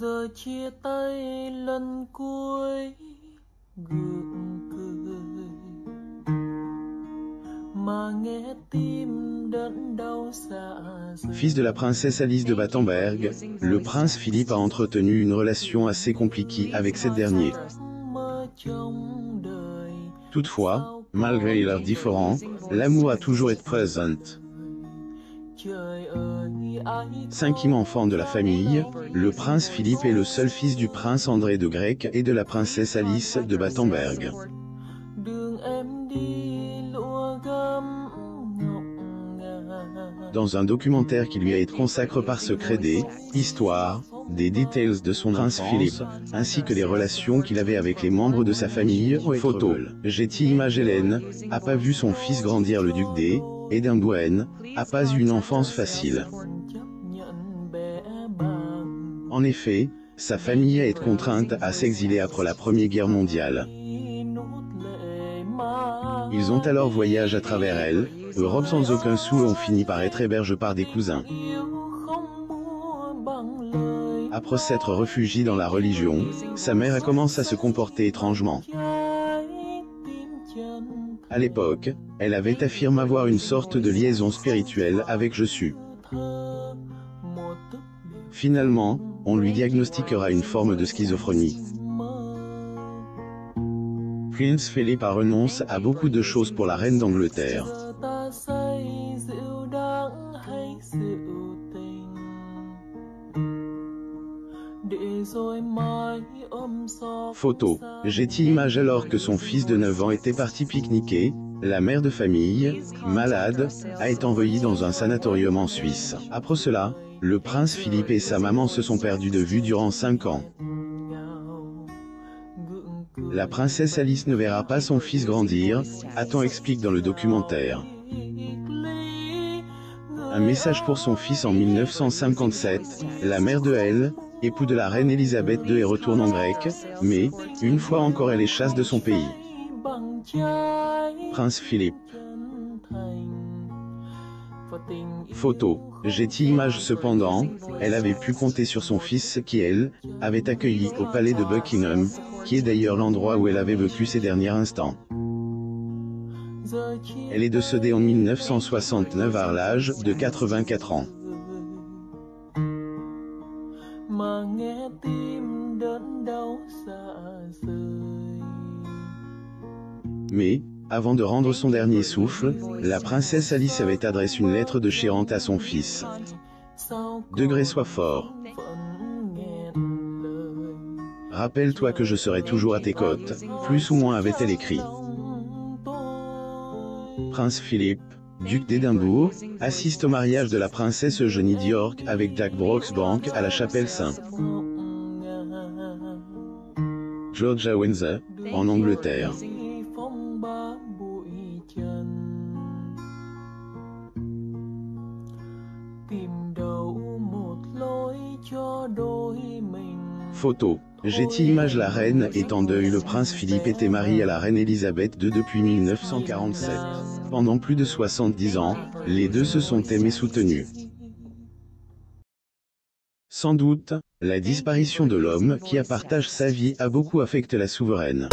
Giờ chia tay lần cuối gượng cười mà nghe tim đớn đau dạ dày. Fils de la princesse Alice de Battenberg, le prince Philippe a entretenu une relation assez compliquée avec cette dernière. Toutefois, malgré leurs différends, l'amour a toujours été présent. Cinquième enfant de la famille, le prince Philippe est le seul fils du prince André de Grec et de la princesse Alice de Battenberg. Dans un documentaire qui lui a été consacré par Secret des histoires, des details de son prince Philippe, ainsi que les relations qu'il avait avec les membres de sa famille, photo. Getty Images. Hélène a pas vu son fils grandir. Le duc d'Édimbourg a pas eu une enfance facile. En effet, sa famille a été contrainte à s'exiler après la Première Guerre mondiale. Ils ont alors voyagé à travers elle, Europe sans aucun sou et ont fini par être hébergés par des cousins. Après s'être réfugié dans la religion, sa mère a commencé à se comporter étrangement. À l'époque, elle avait affirmé avoir une sorte de liaison spirituelle avec Jésus. Finalement, on lui diagnostiquera une forme de schizophrénie. Prince Philip a renoncé à beaucoup de choses pour la reine d'Angleterre. Photo. Getty Images. Alors que son fils de 9 ans était parti pique-niquer, la mère de famille, malade, a été envoyée dans un sanatorium en Suisse. Après cela, le prince Philippe et sa maman se sont perdus de vue durant 5 ans. La princesse Alice ne verra pas son fils grandir, a-t-on explique dans le documentaire. Un message pour son fils en 1957, la mère de elle, époux de la reine Elisabeth II, et retourne en Grec, mais, une fois encore elle est chasse de son pays. Prince Philippe. Photo. Getty Images. Cependant, elle avait pu compter sur son fils qui, elle, avait accueilli au palais de Buckingham, qui est d'ailleurs l'endroit où elle avait vécu ses derniers instants. Elle est décédée en 1969 à l'âge de 84 ans. Mais, avant de rendre son dernier souffle, la princesse Alice avait adressé une lettre de chéante à son fils. Degré soit fort. Rappelle-toi que je serai toujours à tes côtés, plus ou moins avait-elle écrit. Prince Philippe, duc d'Édimbourg, assiste au mariage de la princesse Eugénie d'York avec Jack Brooksbank à la chapelle St. George à Windsor, en Angleterre. Photo. Getty Images. La reine est en deuil. Le prince Philippe était marié à la reine Elisabeth II depuis 1947. Pendant plus de 70 ans, les deux se sont aimés, soutenus. Sans doute, la disparition de l'homme qui a partagé sa vie a beaucoup affecté la souveraine.